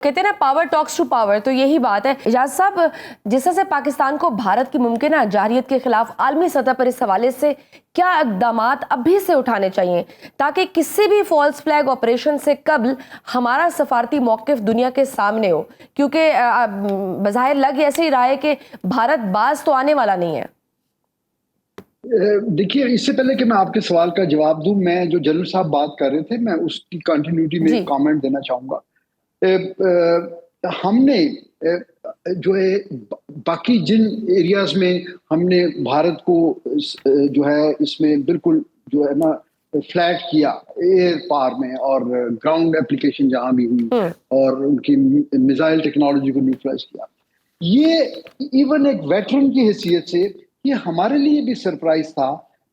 کہتے ہیں نا پاور ٹاکس ٹو پاور، تو یہی بات ہے اجاز صاحب، جس طرح سے پاکستان کو بھارت کی ممکنہ جارحیت کے خلاف عالمی سطح پر اس حوالے سے کیا اقدامات ابھی سے اٹھانے چاہیے تاکہ کسی بھی فالس فلیگ آپریشن سے قبل ہمارا سفارتی موقف دنیا کے سامنے ہو؟ کیونکہ بظاہر لگ ایسے ہی رہا ہے کہ بھارت باز تو آنے والا نہیں ہے۔ دیکھیے، اس سے پہلے کہ میں آپ کے سوال کا جواب دوں، میں جو جنرل صاحب بات کر رہے تھے میں اس کی کنٹینیوٹی میں ایک کامنٹ دینا چاہوں گا۔ ہم نے جو ہے باقی جن ایریاز میں ہم نے بھارت کو جو ہے اس میں بالکل جو ہے نا فلیٹ کیا، ایئر پار میں اور گراؤنڈ اپلیکیشن جہاں بھی ہوئی اور ان کی میزائل ٹیکنالوجی کو نیوٹرلائز کیا، یہ ایون ایک ویٹرن کی حیثیت سے یہ ہمارے لیے بھی سرپرائز تھا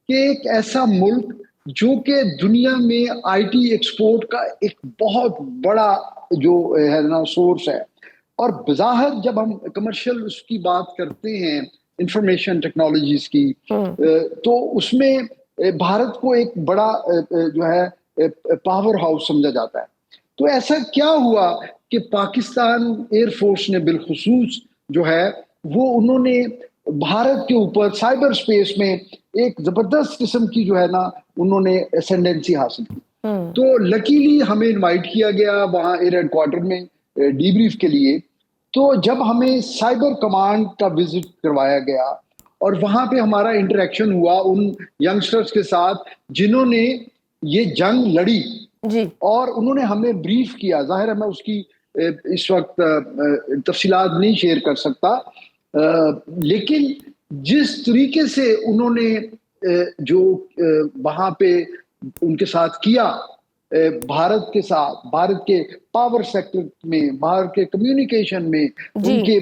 کہ ایک ایسا ملک جو کہ دنیا میں آئی ٹی ایکسپورٹ کا ایک بہت بڑا جو ہے نا سورس ہے، اور بظاہر جب ہم کمرشل اس کی بات کرتے ہیں انفارمیشن ٹیکنالوجیز کی، تو اس میں بھارت کو ایک بڑا جو ہے پاور ہاؤس سمجھا جاتا ہے۔ تو ایسا کیا ہوا کہ پاکستان ایئر فورس نے بالخصوص جو ہے وہ انہوں نے بھارت کے اوپر سائبر سپیس میں ایک زبردست قسم کی جو ہے نا انہوں نے اسینڈنسی حاصل کی۔ تو لکیلی ہمیں انوائٹ کیا گیا وہاں ایئر ہیڈ کوارٹر میں ڈی بریف کے لیے، تو جب ہمیں سائبر کمانڈ کا وزٹ کروایا گیا اور وہاں پہ ہمارا انٹریکشن ہوا ان ینگسٹرز کے ساتھ جنہوں نے یہ جنگ لڑی اور انہوں نے ہمیں بریف کیا، ظاہر ہے میں اس کی اس وقت تفصیلات نہیں شیئر کر سکتا، لیکن جس طریقے سے انہوں نے جو وہاں پہ ان کے ساتھ کیا، بھارت کے ساتھ، بھارت کے پاور سیکٹر میں، بھارت کے کمیونیکیشن میں، ان کے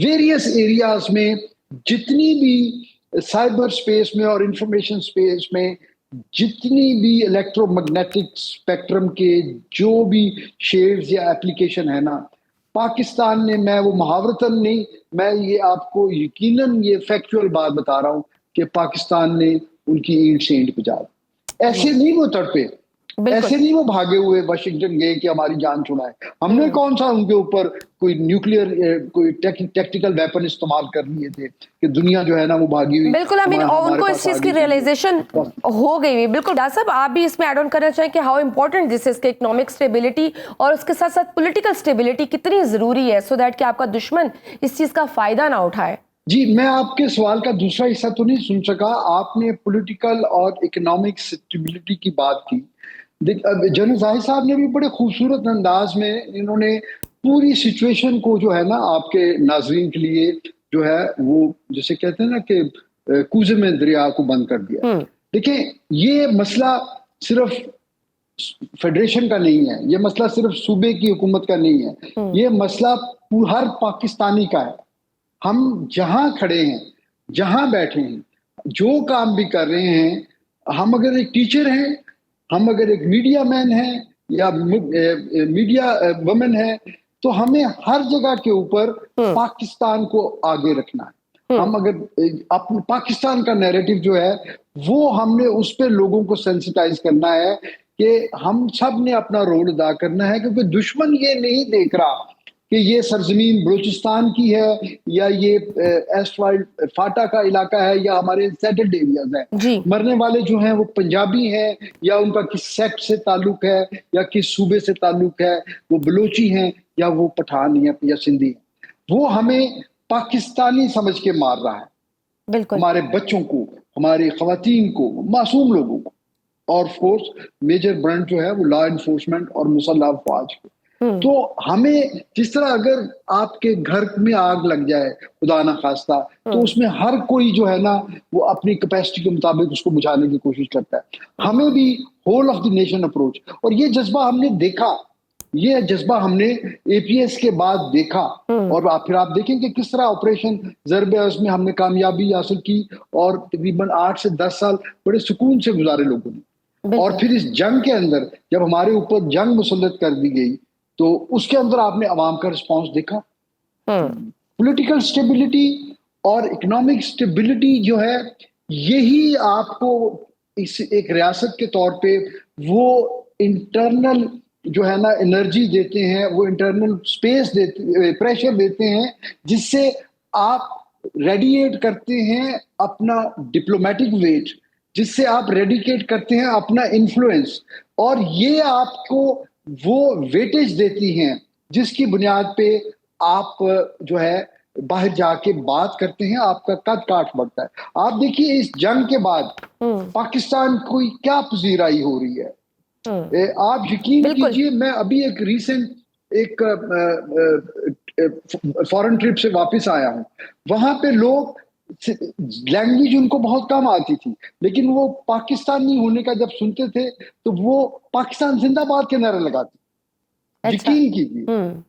ویریس ایریاز میں جتنی بھی سائبر سپیس میں اور انفارمیشن سپیس میں جتنی بھی الیکٹرو میگنیٹک اسپیکٹرم کے جو بھی شیڈز یا ایپلیکیشن ہے نا، پاکستان نے، میں وہ محاورتاً نہیں، میں یہ آپ کو یقیناً یہ فیکچوئل بات بتا رہا ہوں کہ پاکستان نے ان کی اینٹ سے اینٹ پہنچا دی۔ ایسے نہیں وہ تڑپے، ایسے نہیں وہ بھاگے ہوئے واشنگٹن گئے کہ ہماری جان چھڑائے۔ ہم نے کون سا ان کے اوپر کوئی نیوکلیئر کوئی ٹیکٹیکل ویپن استعمال کر لیے تھے کہ دنیا جو ہے نا وہ بھاگی ہوئی۔ بالکل، ان کو اس چیز کی ریئلائزیشن ہو گئی۔ بالکل ڈاکٹر صاحب، آپ بھی اس میں ایڈ آن کرنا چاہیں کہ ہاؤ امپورٹنٹ دس از کہ اکنامک اسٹیبلٹی اور اس کے ساتھ ساتھ پولیٹیکل اسٹیبلٹی کتنی ضروری ہے سو دیٹ کہ آپ کا دشمن اس چیز کا فائدہ نہ اٹھائے۔ جی، میں آپ کے سوال کا دوسرا حصہ تو نہیں سن سکا۔ آپ نے پولیٹیکل اور اکنامک اسٹیبلٹی کی بات کی۔ جنرل ظاہر صاحب نے بھی بڑے خوبصورت انداز میں انہوں نے پوری سچویشن کو جو ہے نا آپ کے ناظرین کے لیے جو ہے وہ جسے کہتے ہیں نا کہ کوزے میں دریا کو بند کر دیا۔ دیکھیں، یہ مسئلہ صرف فیڈریشن کا نہیں ہے، یہ مسئلہ صرف صوبے کی حکومت کا نہیں ہے، یہ مسئلہ ہر پاکستانی کا ہے۔ ہم جہاں کھڑے ہیں، جہاں بیٹھے ہیں، جو کام بھی کر رہے ہیں، ہم اگر ایک ٹیچر ہیں، ہم اگر ایک میڈیا مین ہیں یا میڈیا وومن ہے، تو ہمیں ہر جگہ کے اوپر پاکستان کو آگے رکھنا ہے۔ ہم اگر اپنے پاکستان کا نیریٹو جو ہے وہ ہم نے اس پہ لوگوں کو سینسٹائز کرنا ہے کہ ہم سب نے اپنا رول ادا کرنا ہے، کیونکہ دشمن یہ نہیں دیکھ رہا کہ یہ سرزمین بلوچستان کی ہے یا یہ فاٹا کا علاقہ ہے یا ہمارے سیٹلڈ ایریاز ہیں۔ مرنے والے جو ہیں وہ پنجابی ہیں یا ان کا کس سیکٹ سے تعلق ہے یا کس صوبے سے تعلق ہے، وہ بلوچی ہیں یا وہ پٹھان ہیں یا سندھی ہیں، وہ ہمیں پاکستانی سمجھ کے مار رہا ہے۔ بالکل، ہمارے بچوں کو، ہماری خواتین کو، معصوم لوگوں کو، اور آف کورس میجر برنٹ جو ہے وہ لا انفورسمنٹ اور مسلح افواج کو۔ تو ہمیں جس طرح اگر آپ کے گھر میں آگ لگ جائے خدا نہ خواستہ، تو اس میں ہر کوئی جو ہے نا وہ اپنی کیپیسٹی کے مطابق اس کو بجھانے کی کوشش کرتا ہے۔ ہمیں بھی whole of the nation approach, اور یہ جذبہ ہم نے دیکھا، یہ جذبہ ہم نے اے پی ایس کے بعد دیکھا، اور پھر آپ دیکھیں کہ کس طرح آپریشن ضرب عظم میں ہم نے کامیابی حاصل کی، اور تقریباً 8 سے 10 سال بڑے سکون سے گزارے لوگوں نے۔ اور پھر اس جنگ کے اندر جب ہمارے اوپر جنگ مسلط کر دی گئی تو اس کے اندر آپ نے عوام کا رسپانس دیکھا۔ پولیٹیکل سٹیبلٹی اور اکنامک سٹیبلٹی جو ہے، یہی آپ کو اس ایک ریاست کے طور پہ وہ انٹرنل جو ہے نا انرجی دیتے ہیں, وہ انٹرنل اسپیس دیتے, پریشر دیتے ہیں, جس سے آپ ریڈیٹ کرتے ہیں اپنا ڈپلومیٹک ویٹ, جس سے آپ ریڈیکیٹ کرتے ہیں اپنا انفلوئنس, اور یہ آپ کو وہ ویٹیج دیتی ہیں جس کی بنیاد پہ آپ جو ہے باہر جا کے بات کرتے ہیں, آپ کا قد کاٹ بڑھتا ہے. آپ دیکھیے اس جنگ کے بعد پاکستان کو کیا پذیرائی ہو رہی ہے. آپ یقین کیجئے, میں ابھی ایک ریسنٹ ایک فورن ٹرپ سے واپس آیا ہوں, وہاں پہ لوگ لینگویج ان کو بہت کم آتی تھی, لیکن وہ پاکستانی ہونے کا جب سنتے تھے تو وہ پاکستان زندہ باد کے نعرے لگاتے. یقین کیجیے,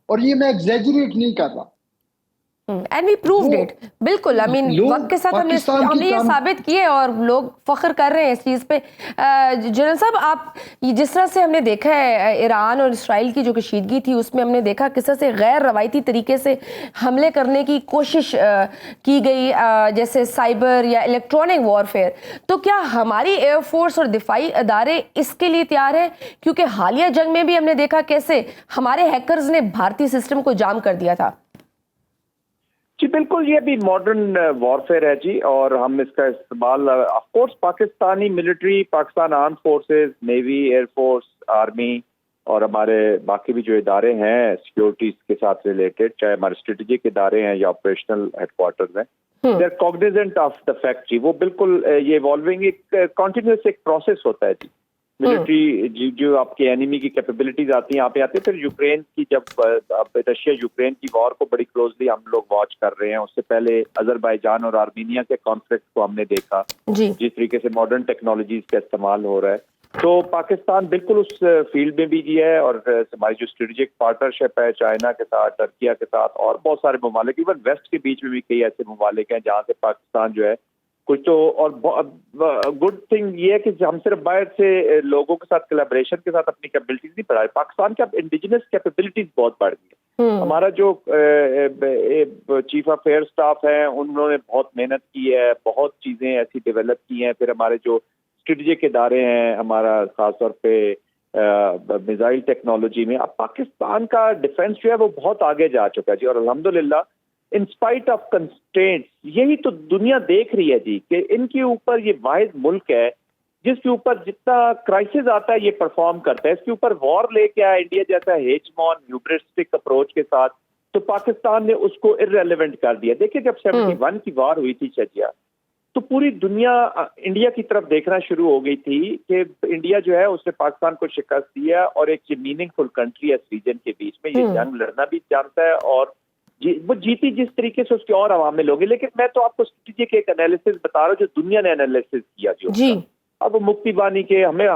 اور یہ میں ایگزیجریٹ نہیں کر رہا. And we proved it. بالکل, آئی مین وقت کے ساتھ ہم نے یہ ثابت کیے اور لوگ فخر کر رہے ہیں اس چیز پہ. جنرل صاحب, آپ جس طرح سے ہم نے دیکھا ہے ایران اور اسرائیل کی جو کشیدگی تھی, اس میں ہم نے دیکھا کس طرح سے غیر روایتی طریقے سے حملے کرنے کی کوشش کی گئی, جیسے سائبر یا الیکٹرانک وارفیئر. تو کیا ہماری ایئر فورس اور دفاعی ادارے اس کے لیے تیار ہیں؟ کیونکہ حالیہ جنگ میں بھی ہم نے دیکھا کیسے ہمارے ہیکرز نے بھارتی سسٹم کو جام کر دیا تھا. جی بالکل, یہ بھی ماڈرن وارفیئر ہے جی, اور ہم اس کا استعمال of course Pakistani military, Pakistan arm forces, navy, air force, army اور ہمارے باقی بھی جو ادارے ہیں سیکیورٹیز کے ساتھ ریلیٹڈ, چاہے ہمارے اسٹریٹجک ادارے ہیں یا آپریشنل ہیڈ کوارٹرز ہیں, they are cognizant of the fact جی. وہ بالکل یہ ایوالونگ ایک کنٹینیوس ایک پروسیس ہوتا ہے جی. ملٹری جو آپ کے اینیمی کی کیپیبلٹیز آتی ہیں, یہاں پہ آتے ہیں. پھر یوکرین کی, جب رشیا یوکرین کی وار کو بڑی کلوزلی ہم لوگ واچ کر رہے ہیں, اس سے پہلے آذربائیجان اور آرمینیا کے کانفلکٹ کو ہم نے دیکھا جس طریقے سے ماڈرن ٹیکنالوجیز کا استعمال ہو رہا ہے. تو پاکستان بالکل اس فیلڈ میں بھی جی ہے, اور ہماری جو اسٹریٹجک پارٹنرشپ ہے چائنا کے ساتھ, ٹرکیا کے ساتھ اور بہت سارے ممالک, ایون ویسٹ کے بیچ میں بھی کئی ایسے ممالک ہیں جہاں سے پاکستان جو ہے کچھ تو. اور گڈ تھنگ یہ ہے کہ ہم صرف باہر سے لوگوں کے ساتھ کلیبریشن کے ساتھ اپنی کیپبلٹیز نہیں بڑھا رہے, پاکستان کی اب انڈیجنس کیپبلٹیز بہت بڑھ گئی ہیں. ہمارا جو چیف آف ایئر اسٹاف ہے انہوں نے بہت محنت کی ہے, بہت چیزیں ایسی ڈیولپ کی ہیں. پھر ہمارے جو اسٹریٹجک ادارے ہیں, ہمارا خاص طور پہ میزائل ٹیکنالوجی میں, اب پاکستان کا ڈیفینس جو ہے وہ بہت آگے جا چکا ہے جی. اور الحمدللہ ان اسپائٹ آف کنسٹرینٹس, یہی تو دنیا دیکھ رہی ہے جی کہ ان کے اوپر یہ واحد ملک ہے جس کے اوپر جتنا کرائسس آتا ہے یہ پرفارم کرتا ہے. اس کے اوپر وار لے کے آیا انڈیا جیسا ہیچمون ہیوبرسٹک اپروچ کے ساتھ, تو پاکستان نے اس کو ارریلیونٹ کر دیا. دیکھیں جب 71 کی وار ہوئی تھی شجیا, تو پوری دنیا انڈیا کی طرف دیکھنا شروع ہو گئی تھی کہ انڈیا جو ہے اس نے پاکستان کو شکست دیا, اور ایک یہ میننگ فل کنٹری ہے اس ریجن کے بیچ میں, یہ جنگ لڑنا بھی جانتا ہے, اور وہ جیتی جس طریقے سے اس کے اور عوامل ہوگی. لیکن میں تو آپ کو اسٹریٹجک ایک انالیسس بتا رہا ہوں جو دنیا نے انالیسس کیا جی. اب مفتی بانی کے ہمیں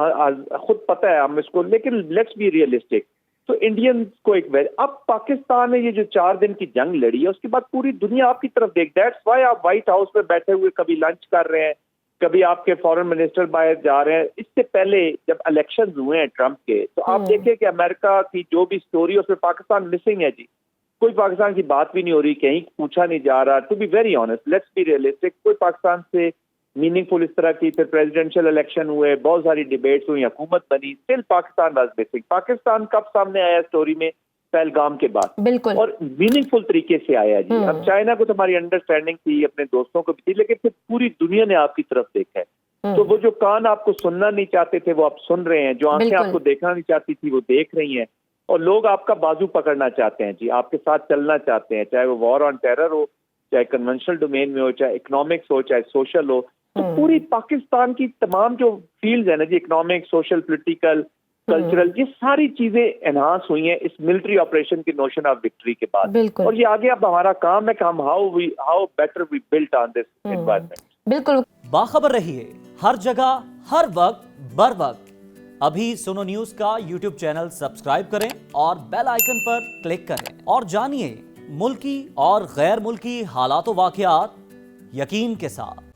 خود پتہ ہے ہم اس کو, لیکن لیٹس بی ریئلسٹک. تو انڈین کو ایک اب پاکستان نے یہ جو 4 دن کی جنگ لڑی ہے, اس کے بعد پوری دنیا آپ کی طرف دیکھ. دیٹس وائی آپ وائٹ ہاؤس میں بیٹھے ہوئے کبھی لنچ کر رہے ہیں, کبھی آپ کے فارن منسٹر باہر جا رہے ہیں. اس سے پہلے جب الیکشنز ہوئے ہیں ٹرمپ کے, تو آپ دیکھیں کہ امریکہ کی جو بھی سٹوری ہے اس میں پاکستان مسنگ ہے جی. کوئی پاکستان کی بات بھی نہیں ہو رہی, کہیں پوچھا نہیں جا رہا. To be very honest, let's be realistic, کوئی پاکستان سے میننگ فل اس طرح کی. پھر پریزیڈنشل الیکشن ہوئے, بہت ساری ڈیبیٹس ہوئی, حکومت بنی, still Pakistan was missing. Pakistan کب سامنے آیا اسٹوری میں؟ پہلگام کے بعد, اور میننگ فل طریقے سے آیا جی. اب چائنا کو تو ہماری انڈرسٹینڈنگ تھی, اپنے دوستوں کو بھی تھی, لیکن پھر پوری دنیا نے آپ کی طرف دیکھا ہے. تو وہ جو کان آپ کو سننا نہیں چاہتے تھے وہ آپ سن رہے ہیں, جو آنکھیں آپ کو دیکھنا نہیں چاہتی تھی وہ دیکھ رہی ہیں, اور لوگ آپ کا بازو پکڑنا چاہتے ہیں جی, آپ کے ساتھ چلنا چاہتے ہیں, چاہے وہ وار آن ٹیرر ہو, چاہے کنونشنل ڈومین میں ہو, چاہے اکنامکس ہو, چاہے سوشل ہو. تو پوری پاکستان کی تمام جو فیلڈز ہیں نا جی, اکنامک, سوشل, پولیٹیکل, کلچرل, یہ ساری چیزیں انہانس ہوئی ہیں اس ملٹری آپریشن کی نوشن آف وکٹری کے بعد. اور یہ آگے اب ہمارا کام ہے کہ ہم how better we build on this environment. بالکل باخبر رہیے ہر جگہ ہر وقت بر وقت. ابھی سنو نیوز کا یوٹیوب چینل سبسکرائب کریں اور بیل آئیکن پر کلک کریں, اور جانیے ملکی اور غیر ملکی حالات و واقعات یقین کے ساتھ.